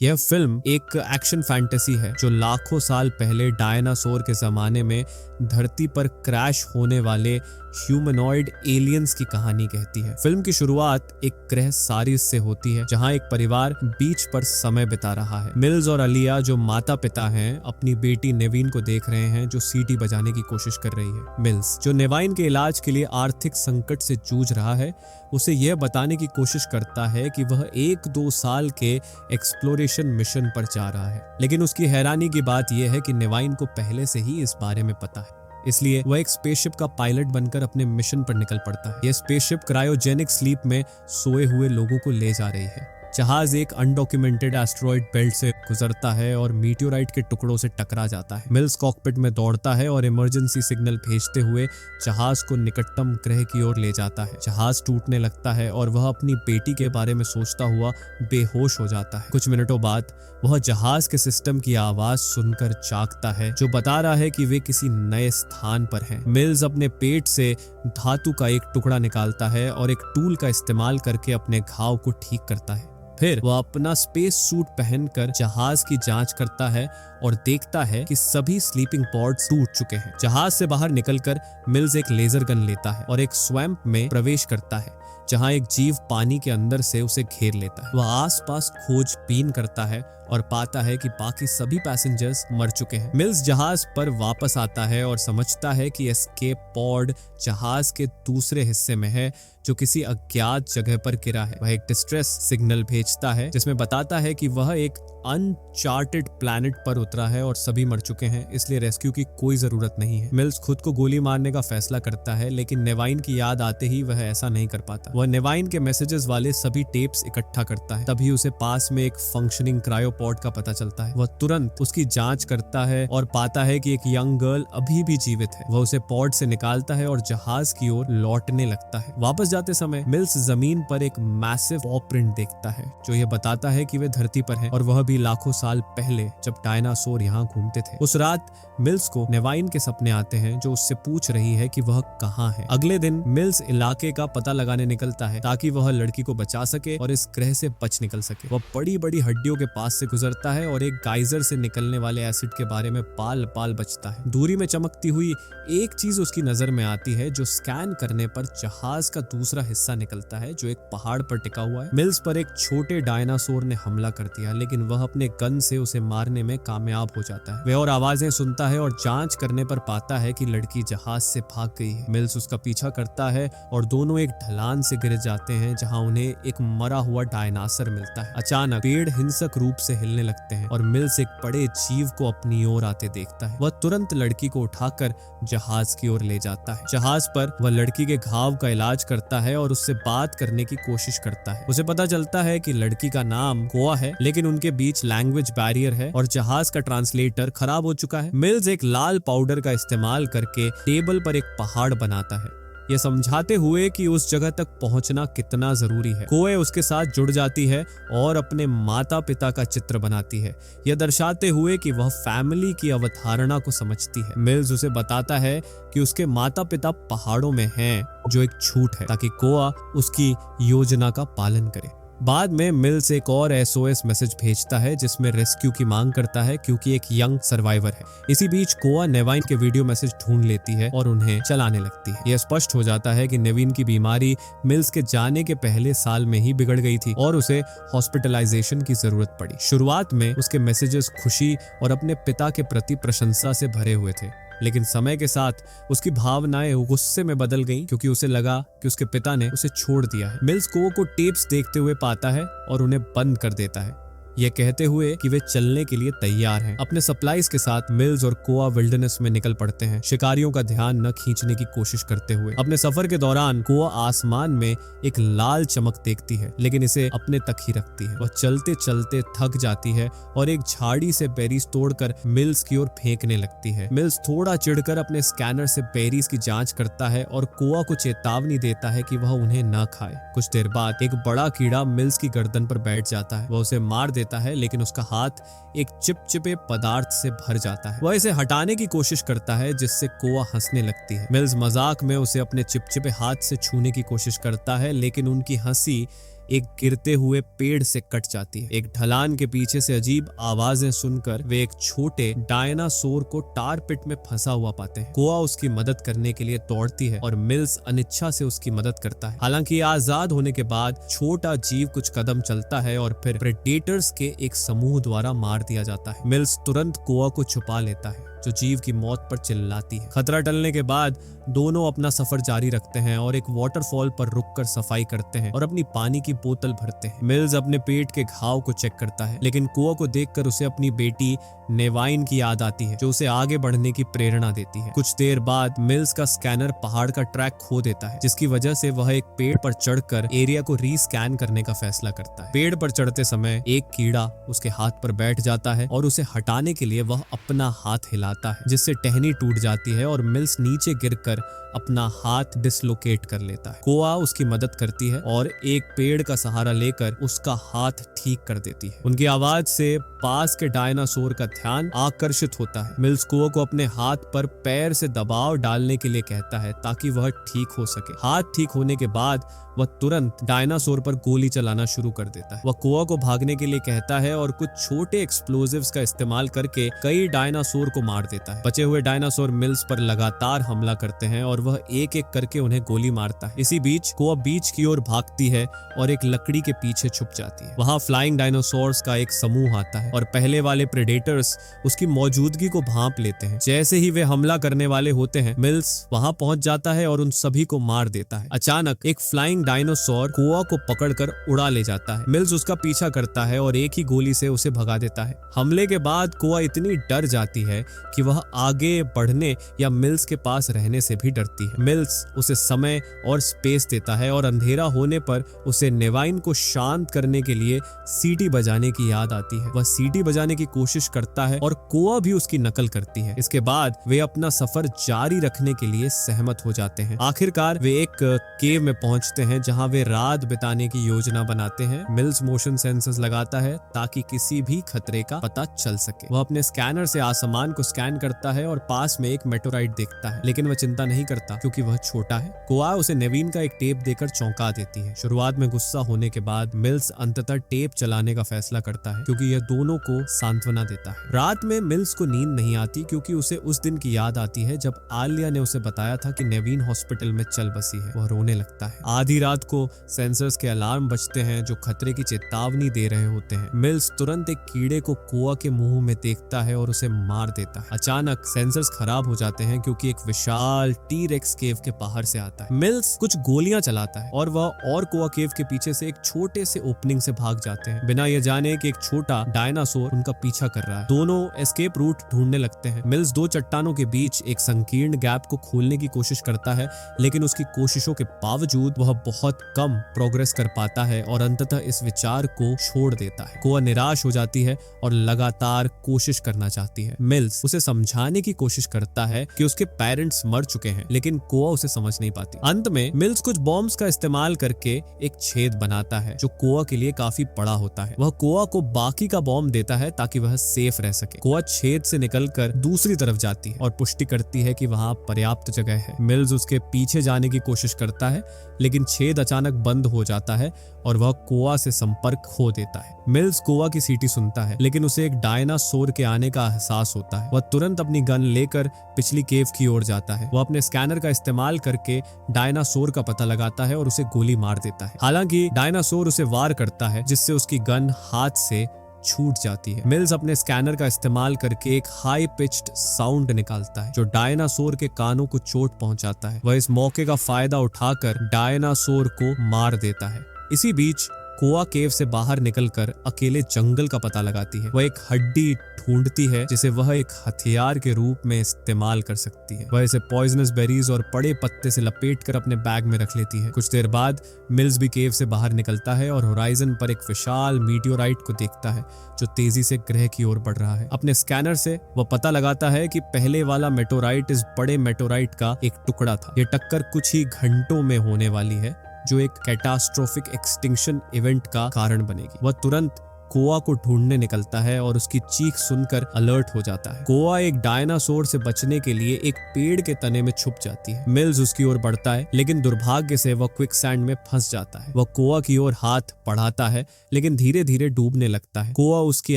यह फिल्म एक action fantasy है जो लाखों साल पहले डायनासोर के जमाने में धरती पर क्रैश होने वाले ह्यूमनॉइड एलियंस की कहानी कहती है। फिल्म की शुरुआत एक ग्रह सारिस से होती है जहां एक परिवार बीच पर समय बिता रहा है। मिल्स और अलिया जो माता पिता हैं अपनी बेटी नेविन को देख रहे हैं जो सीटी बजाने की कोशिश कर रही है। मिल्स जो नेवाइन के इलाज के लिए आर्थिक संकट से जूझ रहा है उसे यह बताने की कोशिश करता है कि वह 1-2 साल के एक्सप्लोरेशन मिशन पर जा रहा है, लेकिन उसकी हैरानी की बात यह है कि नेवाइन को पहले से ही इस बारे में पता है। इसलिए वह एक स्पेसशिप का पायलट बनकर अपने मिशन पर निकल पड़ता है। यह स्पेसशिप क्रायोजेनिक स्लीप में सोए हुए लोगों को ले जा रही है। जहाज एक अनडॉक्यूमेंटेड एस्टेरॉयड बेल्ट से गुजरता है और मीटियोराइट के टुकड़ों से टकरा जाता है। मिल्स कॉकपिट में दौड़ता है और इमरजेंसी सिग्नल भेजते हुए जहाज को निकटतम ग्रह की ओर ले जाता है। जहाज टूटने लगता है और वह अपनी बेटी के बारे में सोचता हुआ बेहोश हो जाता है। कुछ मिनटों बाद वह जहाज के सिस्टम की आवाज सुनकर जागता है जो बता रहा है कि वे किसी नए स्थान पर हैं। मिल्स अपने पेट से धातु का एक टुकड़ा निकालता है और एक टूल का इस्तेमाल करके अपने घाव को ठीक करता है। फिर वह अपना स्पेस सूट पहनकर जहाज की जांच करता है और देखता है कि सभी स्लीपिंग पॉड्स टूट चुके हैं। जहाज से बाहर निकलकर मिल्स एक लेजर गन लेता है और एक स्वैम्प में प्रवेश करता है जहां एक जीव पानी के अंदर से उसे घेर लेता है। वह आसपास खोजबीन करता है और पाता है कि बाकी सभी पैसेंजर्स मर चुके हैं। मिल्स जहाज पर वापस आता है और समझता है कि एस्केप पॉड जहाज के दूसरे हिस्से में है जो किसी अज्ञात जगह पर गिरा है। वह एक डिस्ट्रेस सिग्नल भेजता है जिसमें बताता है कि वह एक अनचार्टेड प्लैनेट पर उतरा है और सभी मर चुके हैं, इसलिए रेस्क्यू की कोई जरूरत नहीं है। मिल्स खुद को गोली मारने का फैसला करता है, लेकिन नेवाइन की याद आते ही वह ऐसा नहीं कर पाता। वह नेवाइन के मैसेजेस वाले सभी टेप्स इकट्ठा करता है। तभी उसे पास में एक फंक्शनिंग क्रायोपॉड का पता चलता है। वह तुरंत उसकी जांच करता है और पाता है कि एक यंग गर्ल अभी भी जीवित है। वह उसे पॉड से निकालता है और जहाज की ओर लौटने लगता है। वापस जाते समय मिल्स जमीन पर एक मैसिव पॉ प्रिंट देखता है जो यह बताता है कि वे धरती पर हैं और वह भी लाखों साल पहले जब डायनासोर यहाँ घूमते थे। उस रात मिल्स को नेवाइन के सपने आते हैं जो उससे पूछ रही है कि वह कहाँ है। अगले दिन मिल्स इलाके का पता लगाने निकलता है ताकि वह लड़की को बचा सके और इस ग्रह से बच निकल सके। वह बड़ी बड़ी हड्डियों के पास से गुजरता है और एक गाइजर से निकलने वाले एसिड के बारे में पाल पाल बचता है। दूरी में चमकती हुई एक चीज उसकी नजर में आती है जो स्कैन करने पर जहाज का दूसरा हिस्सा निकलता है जो एक पहाड़ पर टिका हुआ है। मिल्स पर एक छोटे डायनासोर ने हमला कर दिया, लेकिन वह अपने गन से उसे मारने में कामयाब हो जाता है। वह और आवाजें सुनता है और जांच करने पर पाता है कि लड़की जहाज से भाग गई है। मिल्स उसका पीछा करता है और दोनों एक ढलान से गिर जाते हैं जहां उन्हें एक मरा हुआ डायनासर मिलता है। अचानक पेड़ हिंसक रूप से हिलने लगते हैं और मिल्स एक बड़े जीव को अपनी ओर आते देखता है। वह तुरंत लड़की को उठाकर जहाज की ओर ले जाता है। जहाज पर वह लड़की के घाव का इलाज करता है और उससे बात करने की कोशिश करता है। उसे पता चलता है कि लड़की का नाम कोआ है, लेकिन उनके बीच लैंग्वेज बैरियर है और जहाज का ट्रांसलेटर खराब हो चुका है। मिल्स एक लाल पाउडर का इस्तेमाल करके टेबल पर एक पहाड़ बनाता है, ये समझाते हुए कि उस जगह तक पहुंचना कितना जरूरी है। कोए उसके साथ जुड़ जाती है और अपने माता पिता का चित्र बनाती है, यह दर्शाते हुए कि वह फैमिली की अवधारणा को समझती है। मिल्स उसे बताता है कि उसके माता पिता पहाड़ों में हैं, जो एक झूठ है, ताकि कोआ उसकी योजना का पालन करे। बाद में मिल्स एक और SOS मैसेज भेजता है जिसमें रेस्क्यू की मांग करता है क्योंकि एक यंग सर्वाइवर है। इसी बीच कोआ नेवाइन के वीडियो मैसेज ढूंढ लेती है और उन्हें चलाने लगती है। यह स्पष्ट हो जाता है कि नेविन की बीमारी मिल्स के जाने के पहले साल में ही बिगड़ गई थी और उसे हॉस्पिटलाइजेशन की जरूरत पड़ी। शुरुआत में उसके मैसेजेस खुशी और अपने पिता के प्रति प्रशंसा से भरे हुए थे, लेकिन समय के साथ उसकी भावनाएं गुस्से में बदल गईं क्योंकि उसे लगा कि उसके पिता ने उसे छोड़ दिया है। मिल्स कोआ को टेप्स देखते हुए पाता है और उन्हें बंद कर देता है, यह कहते हुए कि वे चलने के लिए तैयार हैं। अपने सप्लाईज के साथ मिल्स और कोआ विल्डरनेस में निकल पड़ते हैं, शिकारियों का ध्यान न खींचने की कोशिश करते हुए। अपने सफर के दौरान कोआ आसमान में एक लाल चमक देखती है, लेकिन इसे अपने तक ही रखती है। वह चलते चलते थक जाती है और एक झाड़ी से बेरीज तोड़कर मिल्स की ओर फेंकने लगती है। मिल्स थोड़ा चिढ़कर अपने स्कैनर से बेरीज की जांच करता है और कोआ को चेतावनी देता है कि वह उन्हें न खाए। कुछ देर बाद एक बड़ा कीड़ा मिल्स की गर्दन पर बैठ जाता है। वह उसे मार देता है, लेकिन उसका हाथ एक चिपचिपे पदार्थ से भर जाता है। वह इसे हटाने की कोशिश करता है जिससे कोआ हंसने लगती है। मिल्स मजाक में उसे अपने चिपचिपे हाथ से छूने की कोशिश करता है, लेकिन उनकी हंसी एक गिरते हुए पेड़ से कट जाती है। एक ढलान के पीछे से अजीब आवाजें सुनकर वे एक छोटे डायनासोर को टार पिट में फंसा हुआ पाते हैं। कोआ उसकी मदद करने के लिए दौड़ती है और मिल्स अनिच्छा से उसकी मदद करता है। हालांकि आजाद होने के बाद छोटा जीव कुछ कदम चलता है और फिर प्रेडेटर्स के एक समूह द्वारा मार दिया जाता है। मिल्स तुरंत कोआ को छुपा लेता है जो जीव की मौत पर चिल्लाती है। खतरा टलने के बाद दोनों अपना सफर जारी रखते हैं और एक वाटरफॉल पर रुककर सफाई करते हैं और अपनी पानी की बोतल भरते हैं। मिल्स अपने पेट के घाव को चेक करता है, लेकिन कोआ को देखकर उसे अपनी बेटी नेवाइन की याद आती है जो उसे आगे बढ़ने की प्रेरणा देती है। कुछ देर बाद मिल्स का स्कैनर पहाड़ का ट्रैक खो देता है, जिसकी वजह से वह एक पेड़ पर चढ़कर एरिया को रीस्कैन करने का फैसला करता है। पेड़ पर चढ़ते समय एक कीड़ा उसके हाथ पर बैठ जाता है और उसे हटाने के लिए वह अपना हाथ हिलाता है, जिससे टहनी टूट जाती है और मिल्स नीचे गिरकर अपना हाथ डिसलोकेट कर लेता है। कोआ उसकी मदद करती है और एक पेड़ का सहारा लेकर उसका हाथ ठीक कर देती है। उनकी आवाज से पास के डायनासोर का ध्यान आकर्षित होता है। मिल्स कोआ को अपने हाथ पर पैर से दबाव डालने के लिए कहता है ताकि वह ठीक हो सके। हाथ ठीक होने के बाद वह तुरंत डायनासोर पर गोली चलाना शुरू कर देता है। वह कोआ को भागने के लिए कहता है और कुछ छोटे एक्सप्लोजिव्स का इस्तेमाल करके कई डायनासोर को मार देता है। बचे हुए डायनासोर मिल्स पर लगातार हमला करते हैं और वह एक एक करके उन्हें गोली मारता है। इसी बीच कोआ बीच की ओर भागती है और एक लकड़ी के पीछे छुप जाती है। वहां फ्लाइंग डायनासोर्स का एक समूह आता है और पहले वाले प्रेडेटर्स उसकी मौजूदगी को भांप लेते हैं। जैसे ही वे हमला करने वाले होते हैं, मिल्स वहां पहुंच जाता है और उन सभी को मार देता है। अचानक एक फ्लाइंग डायनासोर कोआ को पकड़कर उड़ा ले जाता है। मिल्स उसका पीछा करता है और एक ही गोली से उसे भगा देता है। हमले के बाद कोआ इतनी डर जाती है कि वह आगे बढ़ने या मिल्स के पास रहने से भी डरती है। मिल्स उसे समय और स्पेस देता है और अंधेरा होने पर उसे नेवाइन को शांत करने के लिए सीटी बजाने की याद आती है। वह सीटी बजाने की कोशिश करता है और कोआ भी उसकी नकल करती है। इसके बाद वे अपना सफर जारी रखने के लिए सहमत हो जाते हैं। आखिरकार वे एक केव में पहुंचते हैं जहां वे रात बिताने की योजना बनाते हैं। मिल्स मोशन सेंसर्स लगाता है ताकि किसी भी खतरे का पता चल सके। वह अपने स्कैनर से आसमान को स्कैन करता है और पास में एक मेटोराइट देखता है, लेकिन वह चिंता नहीं करता क्योंकि वह छोटा है। कोआ उसे नेविन का एक टेप देकर चौंका देती है। शुरुआत में गुस्सा होने के बाद मिल्स अंततः टेप चलाने का फैसला करता है क्योंकि यह दोनों को सांत्वना देता है। रात में मिल्स को नींद नहीं आती क्योंकि उसे उस दिन की याद आती है जब आलिया ने उसे बताया था कि नेविन हॉस्पिटल में चल बसी है। वह रोने लगता है। आधी रात को सेंसर्स के अलार्म बजते हैं जो खतरे की चेतावनी दे रहे होते हैं। मिल्स तुरंत एक कीड़े को कोआ के मुंह में देखता है और उसे मार देता है। अचानक सेंसर्स खराब हो जाते हैं क्योंकि एक विशाल टी-रेक्स केव के बाहर से आता है। मिल्स कुछ गोलियां चलाता है और कोआ केव के पीछे से एक छोटे से ओपनिंग से भाग जाते हैं, बिना ये जाने कि एक छोटा डायनासोर उनका पीछा कर रहा है। दोनों एस्केप रूट ढूंढने लगते हैं। मिल्स दो चट्टानों के बीच एक संकीर्ण गैप को खोलने की कोशिश करता है, लेकिन उसकी कोशिशों के बावजूद वह बहुत कम प्रोग्रेस कर पाता है और अंततः इस विचार को छोड़ देता है। कोआ निराश हो जाती है और लगातार कोशिश करना चाहती है। मिल्स उसे समझाने की कोशिश करता है कि उसके पेरेंट्स मर चुके हैं, लेकिन कोआ उसे समझ नहीं पाती। अंत में मिल्स कुछ बॉम्ब्स का इस्तेमाल करके एक छेद बनाता है जो कोआ के लिए काफी बड़ा होता है। वह कोआ को बाकी का बॉम्ब देता है ताकि वह सेफ रह सके। कोआ छेद से निकलकर दूसरी तरफ जाती है और पुष्टि करती है कि वहां पर्याप्त जगह है। मिल्स उसके पीछे जाने की कोशिश करता है, लेकिन छेद अचानक बंद हो जाता है और वह कोआ से संपर्क खो देता है। मिल्स कोआ की सीटी सुनता है, लेकिन उसे एक डायनासोर के आने का एहसास होता है। वह तुरंत अपनी गन लेकर पिछली केव की ओर जाता है। वह अपने स्कैनर का इस्तेमाल करके डायनासोर का पता लगाता है और उसे गोली मार देता है। हालांकि डायनासोर उसे वार करता है, जिससे उसकी गन हाथ से छूट जाती है। मिल्स अपने स्कैनर का इस्तेमाल करके एक हाई पिच्ड साउंड निकालता है जो डायनासोर के कानों को चोट पहुंचाता है। वह इस मौके का फायदा उठाकर डायनासोर को मार देता है। इसी बीच कोआ केव से बाहर निकलकर अकेले जंगल का पता लगाती है। वह एक हड्डी ढूंढती है जिसे वह एक हथियार के रूप में इस्तेमाल कर सकती है। वह इसे पॉइजनस बेरीज और बड़े पत्ते से लपेटकर अपने बैग में रख लेती है। कुछ देर बाद मिल्स भी केव से बाहर निकलता है और होराइजन पर एक विशाल मीटियोराइट को देखता है जो तेजी से ग्रह की ओर बढ़ रहा है। अपने स्कैनर से वह पता लगाता है कि पहले वाला मेटोराइट इस बड़े मेटोराइट का एक टुकड़ा था। यह टक्कर कुछ ही घंटों में होने वाली है जो एक कैटास्ट्रोफिक एक्सटिंक्शन इवेंट का कारण बनेगी। वह तुरंत कोआ को ढूंढने निकलता है और उसकी चीख सुनकर अलर्ट हो जाता है। कोआ एक डायनासोर से बचने के लिए एक पेड़ के तने में छुप जाती है। मिल्स उसकी ओर बढ़ता है, लेकिन दुर्भाग्य से वह क्विकसैंड में फंस जाता है। वह कोआ की ओर हाथ बढ़ाता है, लेकिन धीरे धीरे डूबने लगता है। कोआ उसकी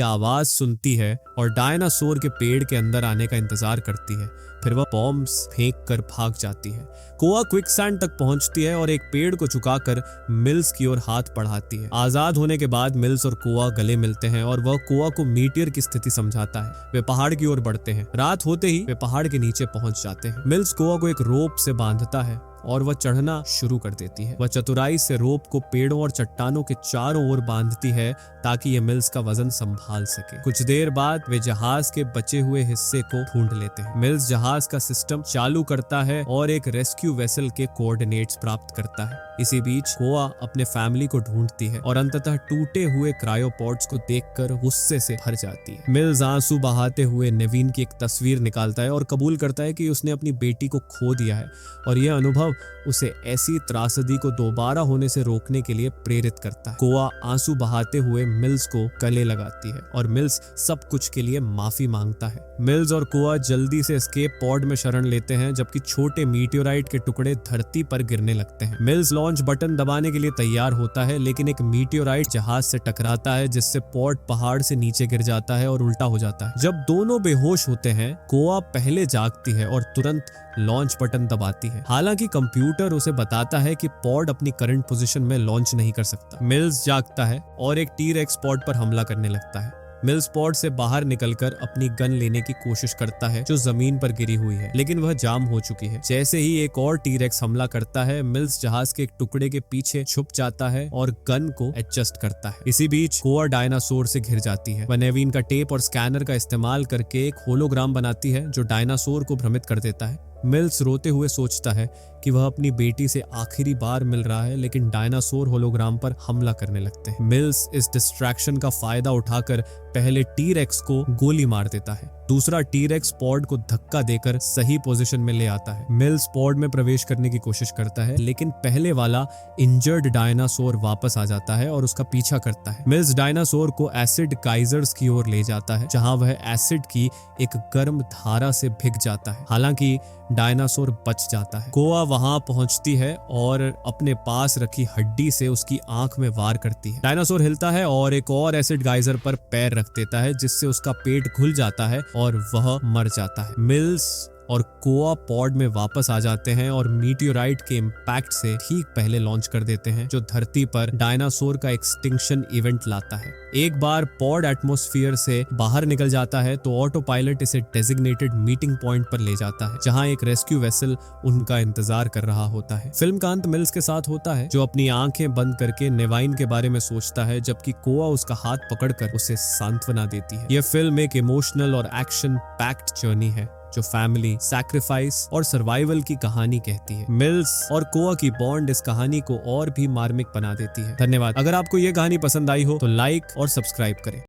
आवाज सुनती है और डायनासोर के पेड़ के अंदर आने का इंतजार करती है। फिर वह बॉम्ब्स फेंक कर भाग जाती है। कोआ क्विकसैंड तक पहुंचती है और एक पेड़ को झुकाकर मिल्स की ओर हाथ बढ़ाती है। आजाद होने के बाद मिल्स और कोआ गले मिलते हैं और वह कोआ को मीटियर की स्थिति समझाता है। वे पहाड़ की ओर बढ़ते हैं। रात होते ही वे पहाड़ के नीचे पहुंच जाते हैं। मिल्स कोआ को एक रोप से बांधता है और वह चढ़ना शुरू कर देती है। वह चतुराई से रोप को पेड़ों और चट्टानों के चारों ओर बांधती है ताकि ये मिल्स का वजन संभाल सके। कुछ देर बाद वे जहाज के बचे हुए हिस्से को ढूंढ लेते हैं। मिल्स जहाज का सिस्टम चालू करता है और एक रेस्क्यू वेसल के कोऑर्डिनेट्स प्राप्त करता है। इसी बीच कोआ अपने फैमिली को ढूंढती है और अंततः टूटे हुए क्रायोपॉड्स को देखकर गुस्से से भर जाती है। मिल्स आंसू बहाते हुए नेविन की एक तस्वीर निकालता है और कबूल करता है कि उसने अपनी बेटी को खो दिया है और यह अनुभव उसे ऐसी त्रासदी को दोबारा होने से रोकने के लिए प्रेरित करता है। कोआ आंसू बहाते हुए मिल्स को गले लगाती है और मिल्स सब कुछ के लिए माफी मांगता है। मिल्स और कोआ जल्दी से एस्केप पॉड में शरण लेते हैं, जबकि छोटे मीटियोराइट के टुकड़े धरती पर गिरने लगते हैं। मिल्स लॉन्च बटन दबाने के लिए तैयार होता है, लेकिन एक मीटियोराइट जहाज से टकराता है, जिससे पॉड पहाड़ से नीचे गिर जाता है और उल्टा हो जाता है। जब दोनों बेहोश होते हैं, कोआ पहले जागती है और तुरंत लॉन्च बटन दबाती है। हालांकि कंप्यूटर उसे बताता है कि पॉड अपनी करंट पोजीशन में लॉन्च नहीं कर सकता। मिल्स जागता है और एक टी-रेक्स पॉड पर हमला करने लगता है। मिल्स पॉड से बाहर निकलकर अपनी गन लेने की कोशिश करता है जो जमीन पर गिरी हुई है, लेकिन वह जाम हो चुकी है। जैसे ही एक और टी-रेक्स हमला करता है, मिल्स जहाज के एक टुकड़े के पीछे छुप जाता है और गन को एडजस्ट करता है। इसी बीच कोआ डायनासोर से घिर जाती है। वह नेविन का टेप और स्कैनर का इस्तेमाल करके एक होलोग्राम बनाती है जो डायनासोर को भ्रमित कर देता है। मिल्स रोते हुए सोचता है कि वह अपनी बेटी से आखिरी बार मिल रहा है, लेकिन डायनासोर होलोग्राम पर हमला करने लगते हैं। मिल्स इस डिस्ट्रैक्शन का फायदा उठाकर पहले टी-रेक्स को गोली मार देता है। दूसरा टी-रेक्स पॉड को धक्का देकर सही पोजीशन में ले आता है। मिल्स पॉड में प्रवेश करने की कोशिश करता है, लेकिन पहले वाला इंजर्ड डायनासोर वापस आ जाता है और उसका पीछा करता है। मिल्स डायनासोर को एसिड गाइजर्स की ओर ले जाता है, जहां वह एसिड की एक गर्म धारा से भिग जाता है। हालांकि डायनासोर बच जाता है। कोआ वहां पहुंचती है और अपने पास रखी हड्डी से उसकी आंख में वार करती है। डायनासोर हिलता है और एक और एसिड गाइजर पर पैर रख देता है, जिससे उसका पेट खुल जाता है और वह मर जाता है। मिल्स और कोआ पॉड में वापस आ जाते हैं और मीटियोराइट के इम्पैक्ट से ठीक पहले लॉन्च कर देते हैं, जो धरती पर डायनासोर का एक्सटिंक्शन इवेंट लाता है। एक बार पॉड एटमॉस्फेयर से बाहर निकल जाता है तो ऑटो पायलट इसे डेजिग्नेटेड मीटिंग पॉइंट पर ले जाता है, जहां एक रेस्क्यू वेसल उनका इंतजार कर रहा होता है। फिल्म का अंत मिल्स के साथ होता है, जो अपनी आंखें बंद करके नेवाइन के बारे में सोचता है, जबकि कोआ उसका हाथ पकड़कर उसे सांत्वना देती है। यह फिल्म एक इमोशनल और एक्शन पैक्ड जर्नी है जो फैमिली, सैक्रिफाइस और सर्वाइवल की कहानी कहती है। मिल्स और कोआ की बॉन्ड इस कहानी को और भी मार्मिक बना देती है। धन्यवाद। अगर आपको ये कहानी पसंद आई हो तो लाइक और सब्सक्राइब करें।